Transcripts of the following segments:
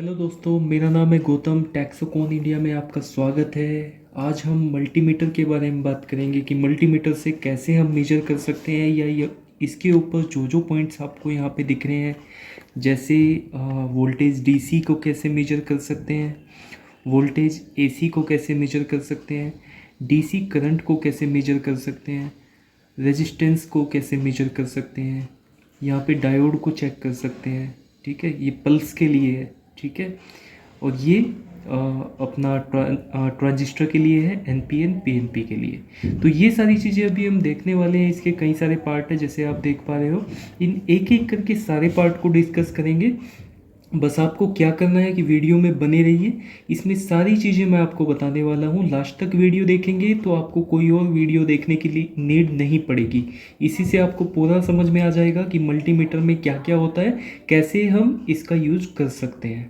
Hello दोस्तों, मेरा नाम है गौतम। टैक्सोकॉन इंडिया में आपका स्वागत है। आज हम मल्टीमीटर के बारे में बात करेंगे कि मल्टीमीटर से कैसे हम मेजर कर सकते हैं या इसके ऊपर जो जो पॉइंट्स आपको यहाँ पे दिख रहे हैं, जैसे वोल्टेज डीसी को कैसे मेजर कर सकते हैं, वोल्टेज एसी को कैसे मेजर कर सकते हैं, डीसी करंट को कैसे मेजर कर सकते हैं, रेजिस्टेंस को कैसे मेजर कर सकते हैं, यहाँ पे डायोड को चेक कर सकते हैं। ठीक है, ये पल्स के लिए है। ठीक है, और ये अपना ट्रांजिस्टर के लिए है, एनपीएन पीएनपी के लिए। तो ये सारी चीज़ें अभी हम देखने वाले हैं। इसके कई सारे पार्ट हैं, जैसे आप देख पा रहे हो। इन एक एक करके सारे पार्ट को डिस्कस करेंगे। बस आपको क्या करना है कि वीडियो में बने रहिए, इसमें सारी चीज़ें मैं आपको बताने वाला हूँ। लास्ट तक वीडियो देखेंगे तो आपको कोई और वीडियो देखने के लिए नीड नहीं पड़ेगी। इसी से आपको पूरा समझ में आ जाएगा कि मल्टीमीटर में क्या क्या होता है, कैसे हम इसका यूज कर सकते हैं।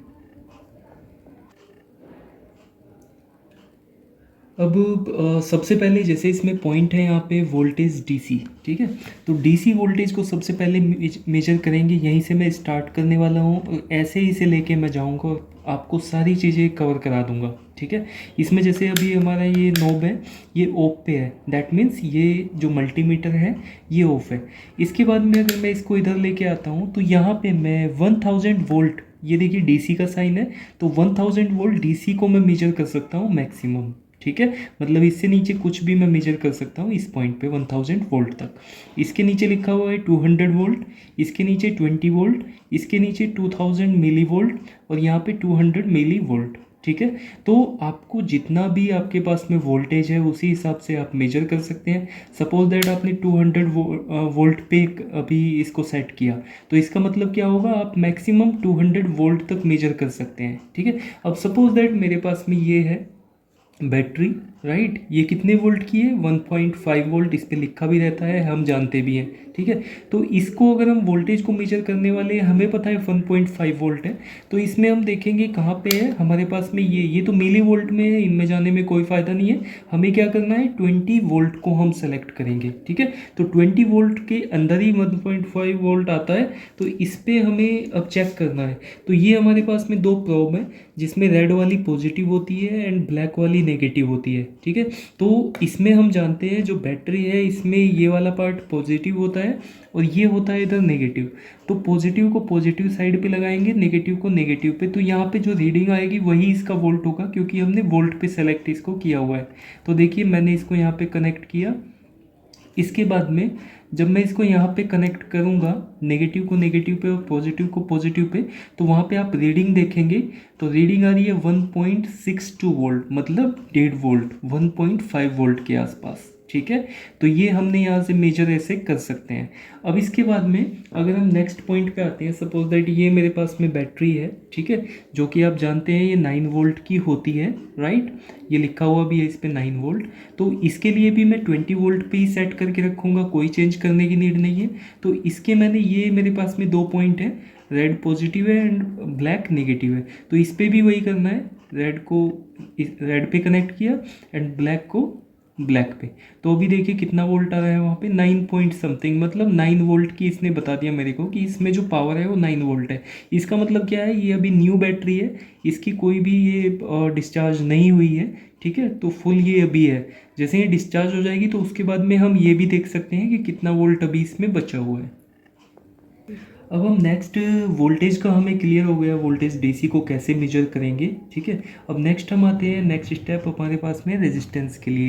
अब सबसे पहले जैसे इसमें पॉइंट है यहाँ पे वोल्टेज डीसी। ठीक है, तो डीसी वोल्टेज को सबसे पहले मेजर करेंगे। यहीं से मैं स्टार्ट करने वाला हूँ, ऐसे ही से लेके मैं जाऊँगा और आपको सारी चीज़ें कवर करा दूँगा। ठीक है, इसमें जैसे अभी हमारा ये नॉब है, ये ऑफ पे है, दैट मीन्स ये जो मल्टीमीटर है ये ऑफ है। इसके बाद में अगर मैं इसको इधर लेके आता हूँ तो यहाँ पे मैं 1000 वोल्ट, ये देखिए डीसी का साइन है, तो 1000 वोल्ट डीसी को मैं मेजर कर सकता हूँ मैक्सिमम। ठीक है, मतलब इससे नीचे कुछ भी मैं मेजर कर सकता हूँ इस पॉइंट पे 1000 वोल्ट तक। इसके नीचे लिखा हुआ है 200 वोल्ट, इसके नीचे 20 वोल्ट, इसके नीचे 2000 मिली वोल्ट और यहाँ पे 200 मिली वोल्ट। ठीक है, तो आपको जितना भी आपके पास में वोल्टेज है उसी हिसाब से आप मेजर कर सकते हैं। सपोज दैट आपने 200 वोल्ट पे अभी इसको सेट किया, तो इसका मतलब क्या होगा, आप मैक्सिमम 200 वोल्ट तक मेजर कर सकते हैं। ठीक है, अब सपोज दैट मेरे पास में ये है बैटरी, राइट, ये कितने वोल्ट की है, 1.5 वोल्ट, इस पे लिखा भी रहता है, हम जानते भी हैं। ठीक है, तो इसको अगर हम वोल्टेज को मेजर करने वाले हैं, हमें पता है 1.5 वोल्ट है, तो इसमें हम देखेंगे कहाँ पे है हमारे पास में ये तो मिली वोल्ट में है, इनमें जाने में कोई फ़ायदा नहीं है। हमें क्या करना है, 20 वोल्ट को हम सेलेक्ट करेंगे। ठीक है, तो 20 वोल्ट के अंदर ही 1.5 वोल्ट आता है, तो इस पर हमें अब चेक करना है। तो ये हमारे पास में दो प्रोब है, जिसमें रेड वाली पॉजिटिव होती है एंड ब्लैक वाली नेगेटिव होती है। ठीक है, तो इसमें हम जानते हैं जो बैटरी है इसमें ये वाला पार्ट पॉजिटिव होता है और ये होता है इधर नेगेटिव। तो पॉजिटिव को पॉजिटिव साइड पे लगाएंगे, नेगेटिव को नेगेटिव पे, तो यहाँ पे जो रीडिंग आएगी वही इसका वोल्ट होगा, क्योंकि हमने वोल्ट पे सेलेक्ट इसको किया हुआ है। तो देखिए मैंने इसको यहाँ पे कनेक्ट किया। इसके बाद में जब मैं इसको यहाँ पे कनेक्ट करूँगा, नेगेटिव को नेगेटिव पे और पॉजिटिव को पॉजिटिव पे, तो वहाँ पे आप रीडिंग देखेंगे तो रीडिंग आ रही है 1.62 वोल्ट, मतलब 1.5 वोल्ट, 1.5 वोल्ट के आसपास। ठीक है, तो ये हमने यहाँ से मेजर ऐसे कर सकते हैं। अब इसके बाद में अगर हम नेक्स्ट पॉइंट पे आते हैं, सपोज दैट ये मेरे पास में बैटरी है। ठीक है, जो कि आप जानते हैं ये 9 वोल्ट की होती है, राइट, ये लिखा हुआ भी है इस पर 9 वोल्ट। तो इसके लिए भी मैं 20 वोल्ट पे ही सेट करके रखूँगा, कोई चेंज करने की नीड नहीं है। तो इसके मैंने ये मेरे पास में दो पॉइंट है, रेड पॉजिटिव है एंड ब्लैक नेगेटिव है, तो इस पर भी वही करना है, रेड को रेड पे कनेक्ट किया एंड ब्लैक को ब्लैक पे। तो अभी देखिए कितना वोल्ट आ रहा है वहाँ पे, 9 पॉइंट समथिंग, मतलब 9 वोल्ट की इसने बता दिया मेरे को कि इसमें जो पावर है वो 9 वोल्ट है। इसका मतलब क्या है, ये अभी न्यू बैटरी है, इसकी कोई भी ये डिस्चार्ज नहीं हुई है। ठीक है, तो फुल ये अभी है। जैसे ये डिस्चार्ज हो जाएगी तो उसके बाद में हम ये भी देख सकते हैं कि कितना वोल्ट अभी इसमें बचा हुआ है। अब हम नेक्स्ट वोल्टेज का हमें क्लियर हो गया, वोल्टेज डीसी को कैसे मेजर करेंगे। ठीक है, अब नेक्स्ट हम आते हैं, नेक्स्ट स्टेप हमारे पास में रेजिस्टेंस के लिए।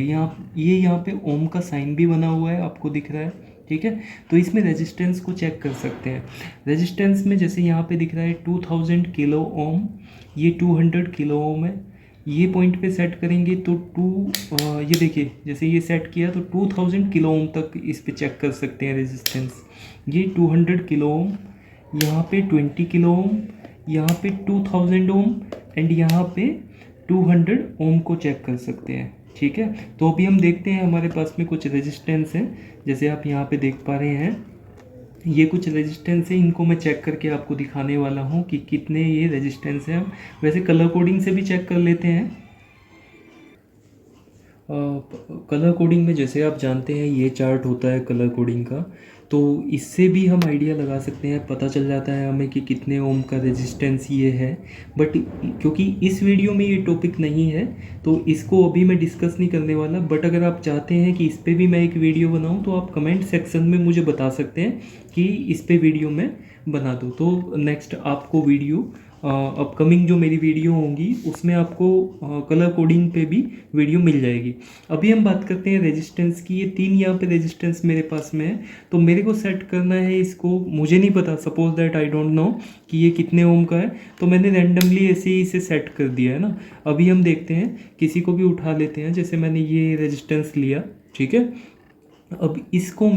यहाँ पे ओम का साइन भी बना हुआ है, आपको दिख रहा है। ठीक है, तो इसमें रेजिस्टेंस को चेक कर सकते हैं। रेजिस्टेंस में जैसे यहाँ पे दिख रहा है 2000 किलो ओम, ये 200 किलो ओम है। ये पॉइंट पे सेट करेंगे तो ये देखिए जैसे ये सेट किया तो 2000 किलो ओम तक इस पे चेक कर सकते हैं रेजिस्टेंस। ये 200 किलो ओम, यहाँ पे 20 किलो ओम, यहाँ पे 2000 ओम एंड यहाँ पे 200 ओम को चेक कर सकते हैं। ठीक है, तो अभी हम देखते हैं हमारे पास में कुछ रेजिस्टेंस है, जैसे आप यहाँ पे देख पा रहे हैं ये कुछ रेजिस्टेंस है, इनको मैं चेक करके आपको दिखाने वाला हूँ कि कितने ये रेजिस्टेंस है। हम वैसे कलर कोडिंग से भी चेक कर लेते हैं। कलर कोडिंग में जैसे आप जानते हैं ये चार्ट होता है कलर कोडिंग का, तो इससे भी हम आइडिया लगा सकते हैं, पता चल जाता है हमें कि कितने ओम का रेजिस्टेंस ये है। बट क्योंकि इस वीडियो में ये टॉपिक नहीं है तो इसको अभी मैं डिस्कस नहीं करने वाला। बट अगर आप चाहते हैं कि इस पर भी मैं एक वीडियो बनाऊं तो आप कमेंट सेक्शन में मुझे बता सकते हैं कि इस पर वीडियो मैं बना दूं। तो नेक्स्ट आपको वीडियो अपकमिंग जो मेरी वीडियो होंगी उसमें आपको कलर कोडिंग पे भी वीडियो मिल जाएगी। अभी हम बात करते हैं रेजिस्टेंस की। ये 3 यहाँ पे रेजिस्टेंस मेरे पास में है, तो मेरे को सेट करना है इसको। मुझे नहीं पता, suppose that I don't know कि ये कितने ओम का है, तो मैंने रैंडमली ऐसे ही इसे सेट कर दिया है ना। अभी हम देखते हैं, किसी को भी उठा लेते हैं, जैसे मैंने ये रेजिस्टेंस लिया, ठीक है। अब इसको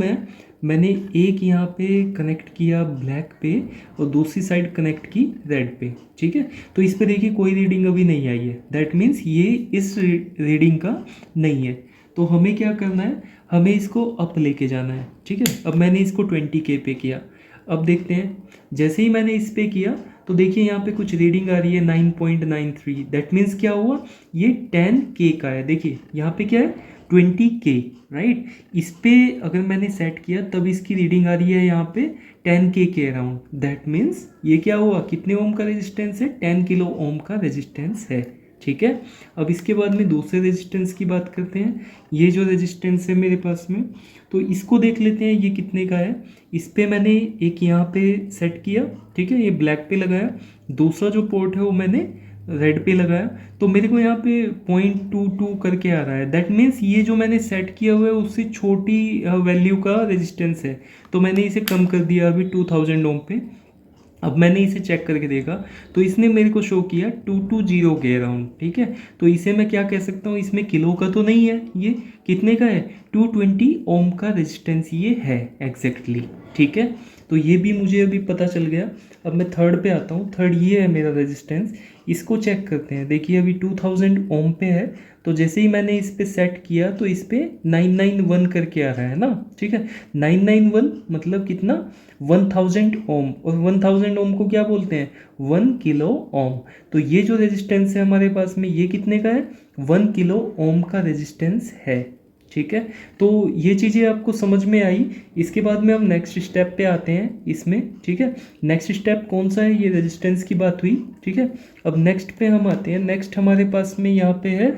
मैंने एक यहाँ पे कनेक्ट किया ब्लैक पे और दूसरी साइड कनेक्ट की रेड पे, ठीक है। तो इस पे देखिए कोई रीडिंग अभी नहीं आई है, दैट मीन्स ये इस रीडिंग का नहीं है। तो हमें क्या करना है, हमें इसको अप लेके जाना है, ठीक है। अब मैंने इसको 20K पे किया। अब देखते हैं, जैसे ही मैंने इस पे किया तो देखिए यहाँ पे कुछ रीडिंग आ रही है 9.93। दैट मीन्स क्या हुआ, ये 10K का है। देखिए यहाँ पे क्या है, 20K, राइट। इस पे अगर मैंने सेट किया तब इसकी रीडिंग आ रही है यहाँ पे 10K के अराउंड। दैट मीन्स ये क्या हुआ, कितने ओम का रेजिस्टेंस है, 10 किलो ओम का रेजिस्टेंस है, ठीक है। अब इसके बाद में दूसरे रेजिस्टेंस की बात करते हैं। ये जो रेजिस्टेंस है मेरे पास में, तो इसको देख लेते हैं ये कितने का है। इस पे मैंने एक यहाँ पे सेट किया, ठीक है, ये ब्लैक पे लगाया। दूसरा जो पोर्ट है वो मैंने रेड पे लगाया, तो मेरे को यहाँ पे 0.22 करके आ रहा है। दैट मीन्स ये जो मैंने सेट किया हुआ है उससे छोटी वैल्यू का रेजिस्टेंस है, तो मैंने इसे कम कर दिया अभी 2000 ओम पे। अब मैंने इसे चेक करके देखा तो इसने मेरे को शो किया 220 के अराउंड, ठीक है। तो इसे मैं क्या कह सकता हूँ, इसमें किलो का तो नहीं है, ये कितने का है, 220 ओम का रेजिस्टेंस ये है एग्जैक्टली, ठीक है। तो ये भी मुझे अभी पता चल गया। अब मैं थर्ड पे आता हूँ। थर्ड ये है मेरा रेजिस्टेंस, इसको चेक करते हैं। देखिए अभी 2000 ओम पे है, तो जैसे ही मैंने इस पे सेट किया तो इस पे 991 करके आ रहा है ना, ठीक है। 991 मतलब कितना, 1000 ओम। और 1000 ओम को क्या बोलते हैं, 1 किलो ओम। तो ये जो रेजिस्टेंस है हमारे पास में, ये कितने का है, 1 किलो ओम का रेजिस्टेंस है, ठीक है। तो ये चीज़ें आपको समझ में आई। इसके बाद में हम नेक्स्ट स्टेप पे आते हैं इसमें, ठीक है। नेक्स्ट स्टेप कौन सा है, ये रेजिस्टेंस की बात हुई, ठीक है। अब नेक्स्ट पे हम आते हैं। नेक्स्ट हमारे पास में यहाँ पे है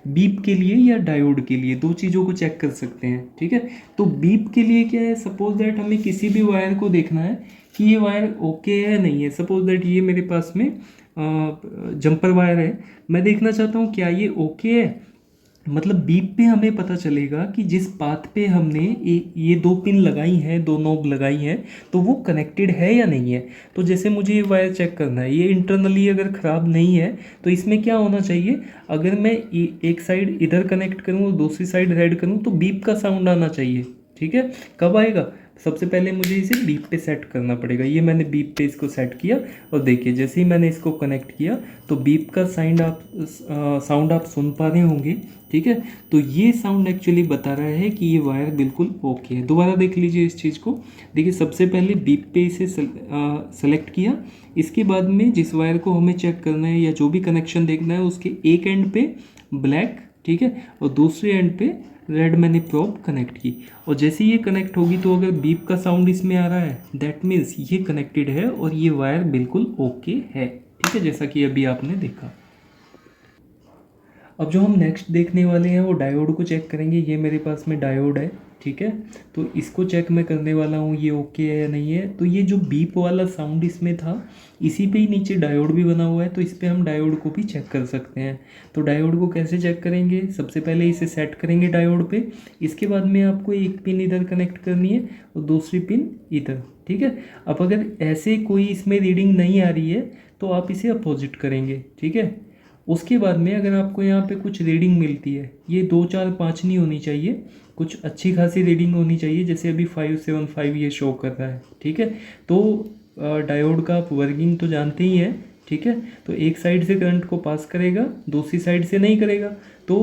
बीप के लिए या डायोड के लिए, दो चीज़ों को चेक कर सकते हैं, ठीक है। तो बीप के लिए क्या है, सपोज दैट हमें किसी भी वायर को देखना है कि ये वायर ओके है नहीं है। सपोज दैट ये मेरे पास में जंपर वायर है, मैं देखना चाहता हूँ क्या ये ओके है। मतलब बीप पे हमें पता चलेगा कि जिस पाथ पे हमने ये दो पिन लगाई हैं, दो नोब लगाई हैं, तो वो कनेक्टेड है या नहीं है। तो जैसे मुझे ये वायर चेक करना है, ये इंटरनली अगर ख़राब नहीं है तो इसमें क्या होना चाहिए, अगर मैं एक साइड इधर कनेक्ट करूँ और दूसरी साइड रेड करूँ तो बीप का साउंड आना चाहिए, ठीक है। कब आएगा, सबसे पहले मुझे इसे बीप पे सेट करना पड़ेगा। ये मैंने बीप पे इसको सेट किया और देखिए जैसे ही मैंने इसको कनेक्ट किया तो बीप का साउंड आप सुन पा रहे होंगे, ठीक है। तो ये साउंड एक्चुअली बता रहा है कि ये वायर बिल्कुल ओके है। दोबारा देख लीजिए इस चीज़ को। देखिए सबसे पहले बीप पे इसे सेलेक्ट किया, इसके बाद में जिस वायर को हमें चेक करना है या जो भी कनेक्शन देखना है उसके एक एंड पे ब्लैक, ठीक है, और दूसरे एंड पे रेड मैंने प्रोब कनेक्ट की। और जैसे ये कनेक्ट होगी तो अगर बीप का साउंड इसमें आ रहा है दैट मीन्स ये कनेक्टेड है और ये वायर बिल्कुल ओके है, ठीक है, जैसा कि अभी आपने देखा। अब जो हम नेक्स्ट देखने वाले हैं वो डायोड को चेक करेंगे। ये मेरे पास में डायोड है, ठीक है। तो इसको चेक मैं करने वाला हूँ ये ओके है या नहीं है। तो ये जो बीप वाला साउंड इसमें था, इसी पे ही नीचे डायोड भी बना हुआ है, तो इस पर हम डायोड को भी चेक कर सकते हैं। तो डायोड को कैसे चेक करेंगे, सबसे पहले इसे सेट करेंगे डायोड पे। इसके बाद में आपको एक पिन इधर कनेक्ट करनी है और दूसरी पिन इधर, ठीक है। अब अगर ऐसे कोई इसमें रीडिंग नहीं आ रही है तो आप इसे अपोजिट करेंगे, ठीक है। उसके बाद में अगर आपको यहाँ पे कुछ रीडिंग मिलती है, ये 2 4 5 नहीं होनी चाहिए, कुछ अच्छी खासी रीडिंग होनी चाहिए, जैसे अभी 575 ये शो कर रहा है, ठीक है। तो डायोड का आप वर्किंग तो जानते ही हैं, ठीक है। तो एक साइड से करंट को पास करेगा, दूसरी साइड से नहीं करेगा। तो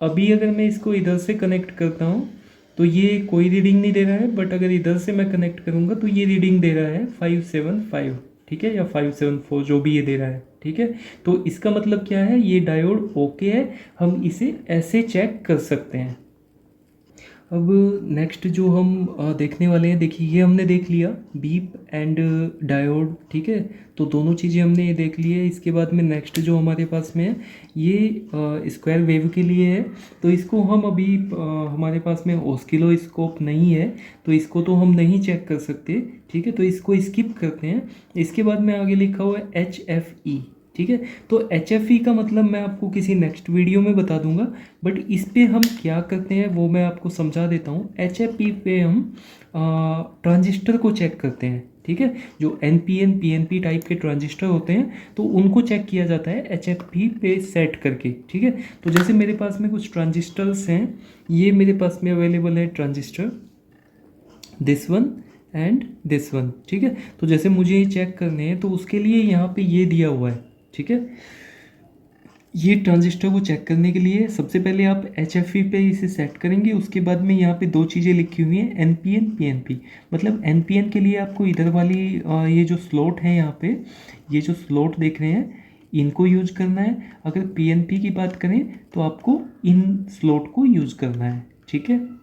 अभी अगर मैं इसको इधर से कनेक्ट करता हूँ तो ये कोई रीडिंग नहीं दे रहा है, बट अगर इधर से मैं कनेक्ट करूँगा तो ये रीडिंग दे रहा है 575, ठीक है, या 574 जो भी ये दे रहा है, ठीक है। तो इसका मतलब क्या है, ये डायोड ओके है, हम इसे ऐसे चेक कर सकते हैं। अब नेक्स्ट जो हम देखने वाले हैं, देखिए ये हमने देख लिया बीप एंड डायोड, ठीक है। तो दोनों चीज़ें हमने ये देख ली है। इसके बाद में नेक्स्ट जो हमारे पास में है ये स्क्वायर वेव के लिए है। तो इसको हम अभी हमारे पास में ऑस्किलोस्कोप नहीं है, तो इसको तो हम नहीं चेक कर सकते, ठीक है। तो इसको स्किप करते हैं। इसके बाद में आगे लिखा हुआ है HFE, ठीक है। तो HFE का मतलब मैं आपको किसी नेक्स्ट वीडियो में बता दूंगा, बट इस पे हम क्या करते हैं वो मैं आपको समझा देता हूँ। HFE पे हम ट्रांजिस्टर को चेक करते हैं, ठीक है। जो NPN PNP टाइप के ट्रांजिस्टर होते हैं तो उनको चेक किया जाता है HFE पे सेट करके, ठीक है। तो जैसे मेरे पास में कुछ ट्रांजिस्टर्स हैं, ये मेरे पास में अवेलेबल है transistor, this one and this one, ठीक है। तो जैसे मुझे ये चेक करने हैं तो उसके लिए यहाँ पे ये दिया हुआ है, ठीक है। ये ट्रांजिस्टर को चेक करने के लिए सबसे पहले आप HFE पे इसे सेट करेंगे। उसके बाद में यहाँ पे दो चीज़ें लिखी हुई हैं, NPN PNP। मतलब NPN के लिए आपको इधर वाली ये जो स्लॉट है यहाँ पे, ये जो स्लॉट देख रहे हैं इनको यूज करना है। अगर PNP की बात करें तो आपको इन स्लॉट को यूज करना है, ठीक है।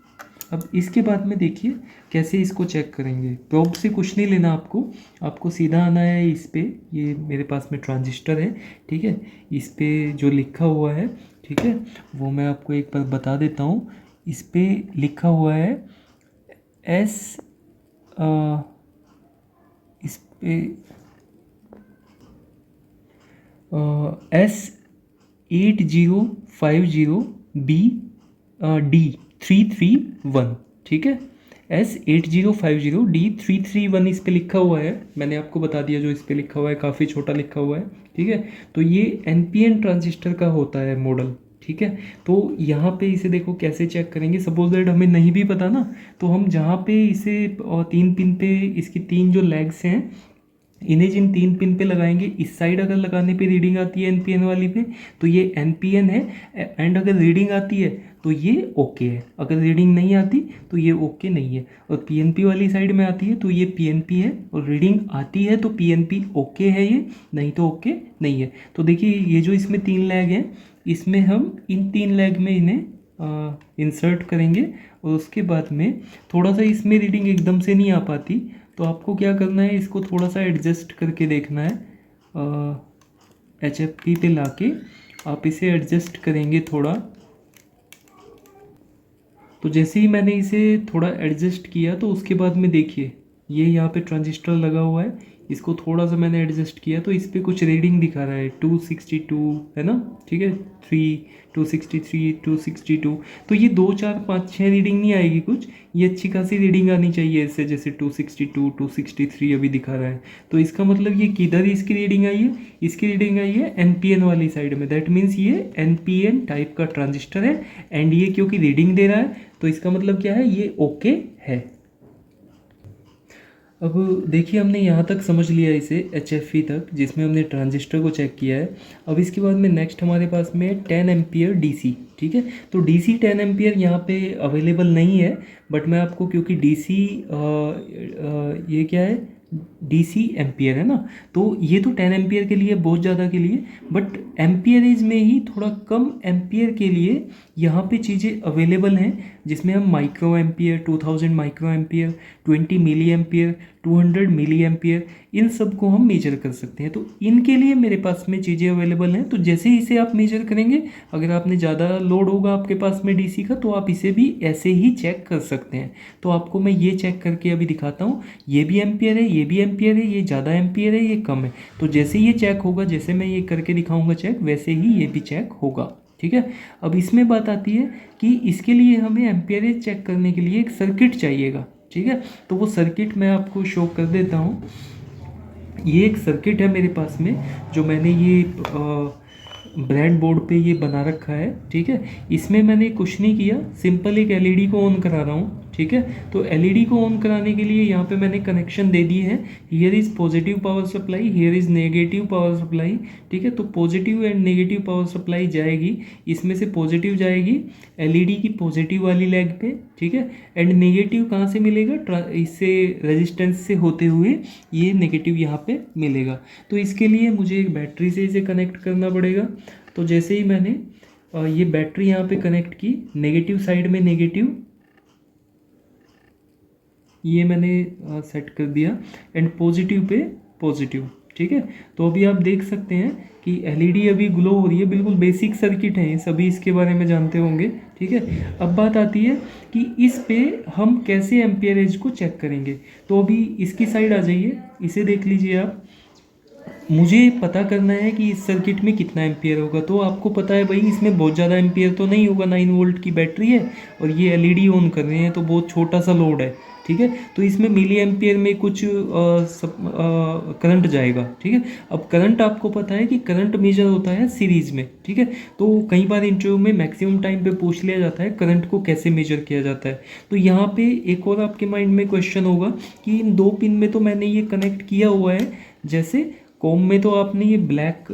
अब इसके बाद में देखिए कैसे इसको चेक करेंगे। प्रोब से कुछ नहीं लेना आपको, आपको सीधा आना है इस पे। ये मेरे पास में ट्रांजिस्टर है, ठीक है। इस पे जो लिखा हुआ है, ठीक है, वो मैं आपको एक बार बता देता हूँ। इस पे लिखा हुआ है एस, इस पे S8050B D331, ठीक है। S8050D331 इस पे लिखा हुआ है, मैंने आपको बता दिया जो इस पे लिखा हुआ है, काफ़ी छोटा लिखा हुआ है, ठीक है। तो ये NPN ट्रांजिस्टर का होता है मॉडल, ठीक है। तो यहाँ पे इसे देखो कैसे चेक करेंगे। सपोज दैट हमें नहीं भी पता ना, तो हम जहाँ पे इसे 3 पिन पे इसकी 3 जो लेग्स हैं इन्हें जिन 3 पिन पे लगाएंगे, इस साइड अगर लगाने पे रीडिंग आती है NPN वाली पे तो ये NPN है, एंड अगर रीडिंग आती है तो ये ओके है। अगर रीडिंग नहीं आती तो ये ओके नहीं है। और PNP वाली साइड में आती है तो ये PNP है, और रीडिंग आती है तो PNP ओके है, ये नहीं तो ओके नहीं है। तो देखिए ये जो इसमें 3 लैग हैं, इसमें हम इन 3 लैग में इन्हें इंसर्ट करेंगे। और उसके बाद में थोड़ा सा इसमें रीडिंग एकदम से नहीं आ पाती, तो आपको क्या करना है, इसको थोड़ा सा एडजस्ट करके देखना है। HFE पे लाके आप इसे एडजस्ट करेंगे थोड़ा। तो जैसे ही मैंने इसे थोड़ा एडजस्ट किया तो उसके बाद में देखिए ये यहाँ पे ट्रांजिस्टर लगा हुआ है, इसको थोड़ा सा मैंने एडजस्ट किया तो इस पर कुछ रीडिंग दिखा रहा है 262 है ना, ठीक है। 3 263 262। तो ये 2 4 5 6 रीडिंग नहीं आएगी कुछ, ये अच्छी खासी रीडिंग आनी चाहिए इससे, जैसे 262 263 अभी दिखा रहा है। तो इसका मतलब ये किधर इसकी रीडिंग आई है, इसकी रीडिंग आई है NPN वाली साइड में। दैट मीन्स ये NPN टाइप का ट्रांजिस्टर है, एंड ये क्योंकि रीडिंग दे रहा है तो इसका मतलब क्या है, ये ओके है। अब देखिए हमने यहाँ तक समझ लिया इसे HFE तक, जिसमें हमने ट्रांजिस्टर को चेक किया है। अब इसके बाद में नेक्स्ट हमारे पास में 10 एम्पियर DC, ठीक है। तो DC 10 एम्पियर यहाँ पे अवेलेबल नहीं है, बट मैं आपको, क्योंकि DC ये क्या है, DC एम्पियर है ना, तो ये तो 10 एम्पियर के लिए बहुत ज़्यादा के लिए, बट एम्पियरेज में ही थोड़ा कम एम्पियर के लिए यहाँ पे चीज़ें अवेलेबल हैं, जिसमें हम microampere, 2000 microampere, 20 milliampere, 200 milliampere, इन सब को हम मेजर कर सकते हैं। तो इनके लिए मेरे पास में चीज़ें अवेलेबल हैं। तो जैसे ही इसे आप मेजर करेंगे, अगर आपने ज़्यादा लोड होगा आपके पास में DC का, तो आप इसे भी ऐसे ही चेक कर सकते हैं। तो आपको मैं ये चेक करके अभी दिखाता हूँ। ये भी एम्पियर है, ये भी एम्पियर है, ये ज़्यादा एम्पियर है, ये कम है। तो जैसे ये चेक होगा, जैसे मैं ये करके दिखाऊंगा चेक, वैसे ही ये भी चेक होगा, ठीक है। अब इसमें बात आती है कि इसके लिए हमें एम्पियरेज चेक करने के लिए एक सर्किट चाहिएगा, ठीक है। तो वो सर्किट मैं आपको शो कर देता हूँ। ये एक सर्किट है मेरे पास में, जो मैंने ये ब्रेड बोर्ड पे ये बना रखा है, ठीक है। इसमें मैंने कुछ नहीं किया, सिंपल एक LED को ऑन करा रहा हूँ, ठीक है। तो LED को ऑन कराने के लिए यहाँ पे मैंने कनेक्शन दे दिए हैं। Here is positive power supply, here is negative power supply, ठीक है। तो positive and negative power supply जाएगी, इसमें से पॉजिटिव जाएगी LED की पॉजिटिव वाली लेग पे, ठीक है। एंड नेगेटिव कहाँ से मिलेगा, इससे रेजिस्टेंस से होते हुए ये नेगेटिव यहाँ पे मिलेगा। तो इसके लिए मुझे एक बैटरी से इसे कनेक्ट करना पड़ेगा। तो जैसे ही मैंने ये बैटरी यहाँ पे कनेक्ट की, नेगेटिव साइड में नेगेटिव, ये मैंने सेट कर दिया एंड पॉजिटिव पे पॉजिटिव, ठीक है। तो अभी आप देख सकते हैं कि एलईडी अभी ग्लो हो रही है, बिल्कुल बेसिक सर्किट है ये, सभी इसके बारे में जानते होंगे, ठीक है। अब बात आती है कि इस पे हम कैसे एम्पियरेज को चेक करेंगे। तो अभी इसकी साइड आ जाइए, इसे देख लीजिए आप। मुझे पता करना है कि इस सर्किट में कितना एम्पियर होगा। तो आपको पता है भाई इसमें बहुत ज़्यादा एम्पियर तो नहीं होगा, 9 वोल्ट की बैटरी है और ये एलईडी ऑन कर रहे हैं तो बहुत छोटा सा लोड है, ठीक है। तो इसमें मिली एम्पियर में कुछ करंट जाएगा, ठीक है। अब करंट आपको पता है कि करंट मेजर होता है सीरीज में, ठीक है। तो कई बार इंटरव्यू में मैक्सिमम टाइम पे पूछ लिया जाता है करंट को कैसे मेजर किया जाता है। तो यहाँ पे एक और आपके माइंड में क्वेश्चन होगा कि इन 2 पिन में तो मैंने ये कनेक्ट किया हुआ है, जैसे कॉम में तो आपने ये ब्लैक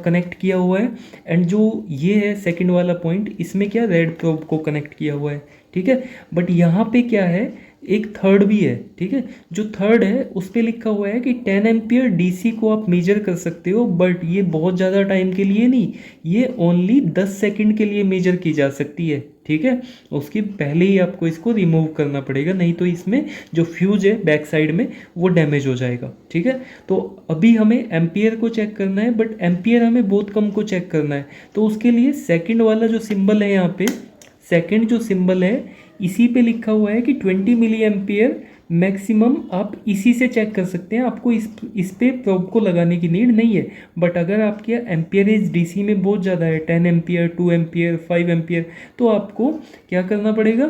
कनेक्ट किया हुआ है एंड जो ये है सेकंड वाला पॉइंट, इसमें क्या रेड प्रोब को कनेक्ट किया हुआ है, ठीक है। बट यहाँ पे क्या है, एक थर्ड भी है, ठीक है। जो थर्ड है उस पर लिखा हुआ है कि 10 एम्पियर डीसी को आप मेजर कर सकते हो, बट ये बहुत ज़्यादा टाइम के लिए नहीं, ये ओनली 10 सेकंड के लिए मेजर की जा सकती है, ठीक है। उसके पहले ही आपको इसको रिमूव करना पड़ेगा, नहीं तो इसमें जो फ्यूज है बैक साइड में वो डैमेज हो जाएगा, ठीक है। तो अभी हमें एम्पियर को चेक करना है, बट एम्पियर हमें बहुत कम को चेक करना है। तो उसके लिए सेकंड वाला जो सिंबल है यहाँ पे, सेकंड जो सिंबल है इसी पे लिखा हुआ है कि 20 मिली एम्पियर मैक्सिमम आप इसी से चेक कर सकते हैं, आपको इस पे प्रोब को लगाने की नीड नहीं है। बट अगर आपके एम्पियरेज डीसी में बहुत ज़्यादा है, 10 एम्पियर, 2 एम्पियर, 5 एम्पियर, तो आपको क्या करना पड़ेगा,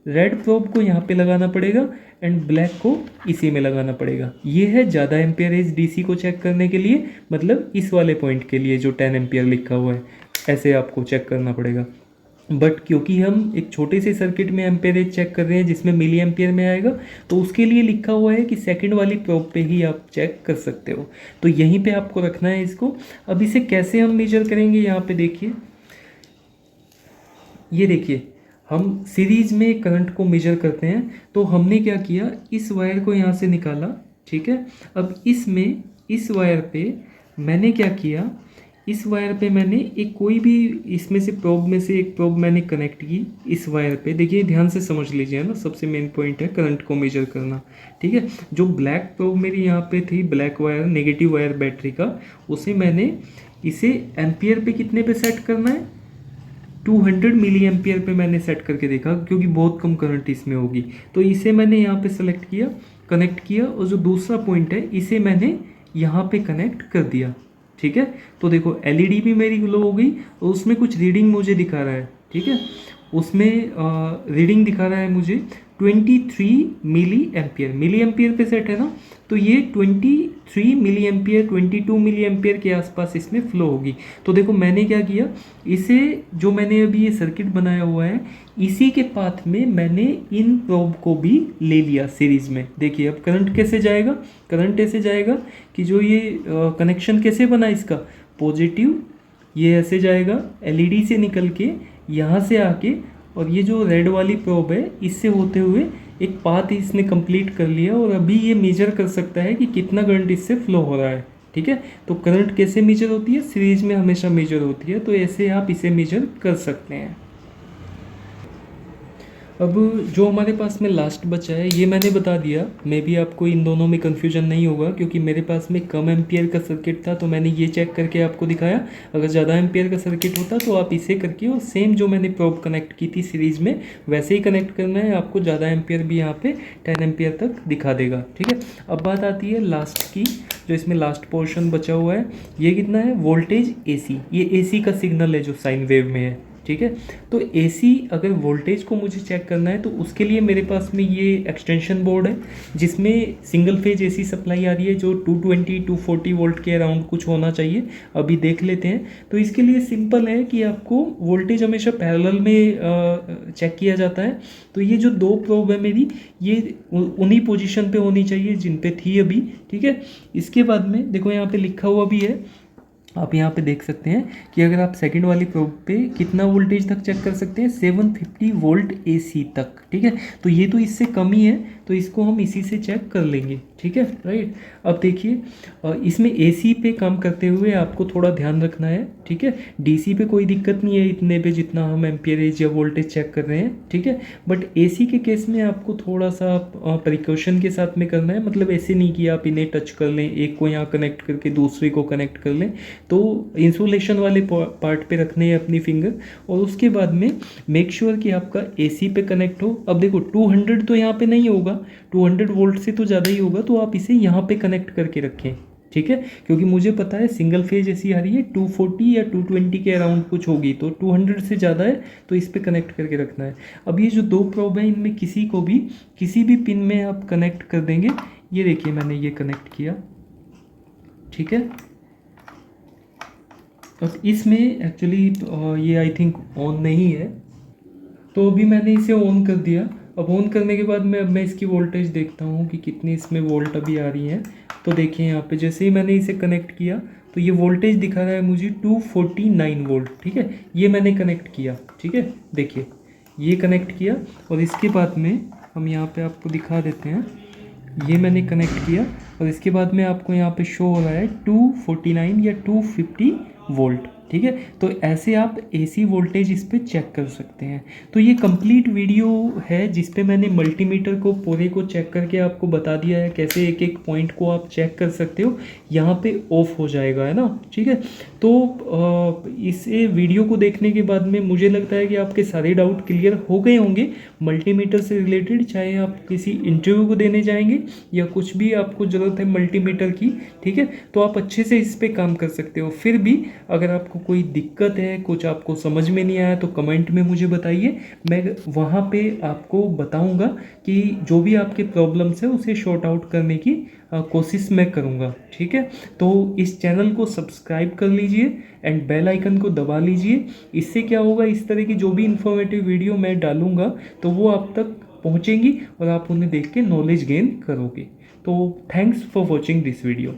रेड प्रोब को यहाँ पे लगाना पड़ेगा एंड ब्लैक को इसी में लगाना पड़ेगा। ये है ज़्यादा एम्पियरेज डीसी को चेक करने के लिए, मतलब इस वाले पॉइंट के लिए जो 10 एम्पियर लिखा हुआ है, ऐसे आपको चेक करना पड़ेगा। बट क्योंकि हम एक छोटे से सर्किट में एम्पेरेज चेक कर रहे हैं जिसमें मिली एम्पियर में आएगा, तो उसके लिए लिखा हुआ है कि सेकंड वाली प्रोब पे ही आप चेक कर सकते हो। तो यहीं पे आपको रखना है इसको। अब इसे कैसे हम मेजर करेंगे, यहाँ पे देखिए, ये देखिए हम सीरीज में करंट को मेजर करते हैं। तो हमने क्या किया, इस वायर को यहाँ से निकाला, ठीक है। अब इसमें इस वायर पे मैंने क्या किया, इस वायर पे मैंने एक कोई भी इसमें से प्रोब में से एक प्रोब मैंने कनेक्ट की इस वायर पे। देखिए ध्यान से समझ लीजिए ना, सबसे मेन पॉइंट है करंट को मेजर करना, ठीक है। जो ब्लैक प्रोब मेरी यहाँ पे थी, black wire, negative wire battery का, उसे मैंने इसे एम्पियर पे कितने पे सेट करना है, 200 मिली एम्पियर पे मैंने सेट करके देखा, क्योंकि बहुत कम करंट इसमें होगी। तो इसे मैंने यहाँ पे सेलेक्ट किया, कनेक्ट किया, और जो दूसरा पॉइंट है इसे मैंने यहाँ पे कनेक्ट कर दिया, ठीक है। तो देखो एलईडी भी मेरी ग्लो हो गई और उसमें कुछ रीडिंग मुझे दिखा रहा है, ठीक है। उसमें रीडिंग दिखा रहा है मुझे 23 मिली एम्पियर पे सेट है ना, तो ये 23 मिली एम्पियर, 22 मिली एम्पियर के आसपास इसमें फ्लो होगी। तो देखो मैंने क्या किया, इसे जो मैंने अभी ये सर्किट बनाया हुआ है, इसी के पाथ में मैंने इन प्रोब को भी ले लिया सीरीज में। देखिए अब करंट कैसे जाएगा, करंट ऐसे जाएगा कि जो ये कनेक्शन कैसे बना इसका, पॉजिटिव ये ऐसे जाएगा एलईडी से निकल के यहाँ से आके, और ये जो रेड वाली प्रोब है इससे होते हुए एक पाथ इसने कंप्लीट कर लिया, और अभी ये मेजर कर सकता है कि कितना करंट इससे फ्लो हो रहा है, ठीक है। तो करंट कैसे मेजर होती है, सीरीज में हमेशा मेजर होती है, तो ऐसे आप इसे मेजर कर सकते हैं। अब जो हमारे पास में लास्ट बचा है ये मैंने बता दिया। मे भी आपको इन दोनों में कन्फ्यूजन नहीं होगा, क्योंकि मेरे पास में कम एम्पियर का सर्किट था तो मैंने ये चेक करके आपको दिखाया। अगर ज़्यादा एम्पियर का सर्किट होता तो आप इसे करके, और सेम जो मैंने प्रोब कनेक्ट की थी सीरीज़ में वैसे ही कनेक्ट करना है आपको। ज़्यादा एम्पियर भी यहाँ पे 10 एम्पियर तक दिखा देगा, ठीक है। अब बात आती है लास्ट की, जो इसमें लास्ट पोर्शन बचा हुआ है, ये कितना है, वोल्टेज AC। ये AC का सिग्नल है जो साइन वेव में है, ठीक है। तो AC अगर वोल्टेज को मुझे चेक करना है तो उसके लिए मेरे पास में ये एक्सटेंशन बोर्ड है जिसमें सिंगल फेज AC सप्लाई आ रही है, जो 220-240 वोल्ट के अराउंड कुछ होना चाहिए। अभी देख लेते हैं। तो इसके लिए सिंपल है कि आपको वोल्टेज हमेशा पैरेलल में चेक किया जाता है। तो ये जो 2 प्रोब है मेरी, ये उन्हीं पोजीशन पे होनी चाहिए जिन पे थी अभी, ठीक है। इसके बाद में देखो यहाँ पे लिखा हुआ भी है आप यहाँ पे देख सकते हैं कि अगर आप सेकंड वाली प्रोब पे कितना वोल्टेज तक चेक कर सकते हैं, 750 वोल्ट एसी तक, ठीक है। तो ये तो इससे कम ही है, तो इसको हम इसी से चेक कर लेंगे, ठीक है, राइट। अब देखिए इसमें एसी पे काम करते हुए आपको थोड़ा ध्यान रखना है, ठीक है। डीसी पे कोई दिक्कत नहीं है इतने पे जितना हम एम्पियरेज या वोल्टेज चेक कर रहे हैं, ठीक है। बट एसी के केस में आपको थोड़ा सा प्रिकॉशन के साथ में करना है, मतलब ऐसे नहीं कि आप इन्हें टच कर लें, एक को यहाँ कनेक्ट करके दूसरे को कनेक्ट कर लें। तो इंसुलेशन वाले पार्ट पे रखने हैं अपनी फिंगर, और उसके बाद में मेक श्योर कि आपका एसी पे कनेक्ट हो। अब देखो 200 तो यहाँ पे नहीं होगा, 200 वोल्ट से तो ज़्यादा ही होगा, तो आप इसे यहाँ पे कनेक्ट करके रखें, ठीक है। क्योंकि मुझे पता है सिंगल फेज एसी आ रही है 240 या 220 के अराउंड कुछ होगी, तो 200 से ज़्यादा है, तो इस पे कनेक्ट करके रखना है। अब ये जो दो प्रोब है इनमें किसी भी पिन में आप कनेक्ट कर देंगे। ये देखिए मैंने ये कनेक्ट किया, ठीक है। अब इसमें एक्चुअली ये आई थिंक ऑन नहीं है, तो अभी मैंने इसे ऑन कर दिया। अब ऑन करने के बाद मैं इसकी वोल्टेज देखता हूँ कि कितनी इसमें वोल्ट अभी आ रही हैं। तो देखिए यहाँ पे जैसे ही मैंने इसे कनेक्ट किया तो ये वोल्टेज दिखा रहा है मुझे 249 वोल्ट, ठीक है। ये मैंने कनेक्ट किया, ठीक है, देखिए ये कनेक्ट किया, और इसके बाद में हम यहाँ पे आपको दिखा देते हैं, ये मैंने कनेक्ट किया, और इसके बाद में आपको यहाँ पे शो हो रहा है 249 या 250 वोल्ट, ठीक है। तो ऐसे आप एसी वोल्टेज इस पे चेक कर सकते हैं। तो ये कंप्लीट वीडियो है जिस पे मैंने मल्टीमीटर को पूरे को चेक करके आपको बता दिया है कैसे एक एक पॉइंट को आप चेक कर सकते हो। यहाँ पे ऑफ हो जाएगा, है ना, ठीक है। तो इस वीडियो को देखने के बाद में मुझे लगता है कि आपके सारे डाउट क्लियर हो गए होंगे मल्टीमीटर से रिलेटेड, चाहे आप किसी इंटरव्यू को देने जाएंगे या कुछ भी आपको ज़रूरत है मल्टीमीटर की, ठीक है। तो आप अच्छे से इस पे काम कर सकते हो। फिर भी अगर आपको कोई दिक्कत है, कुछ आपको समझ में नहीं आया, तो कमेंट में मुझे बताइए, मैं वहाँ पे आपको बताऊँगा कि जो भी आपके प्रॉब्लम्स है उसे शॉर्ट आउट करने की कोशिश मैं करूँगा, ठीक है। तो इस चैनल को सब्सक्राइब कर लीजिए एंड बेल आइकन को दबा लीजिए। इससे क्या होगा, इस तरह की जो भी इंफॉर्मेटिव वीडियो मैं डालूँगा तो वो आप तक पहुँचेंगी और आप उन्हें देख के नॉलेज गेन करोगे। तो thanks for watching this video.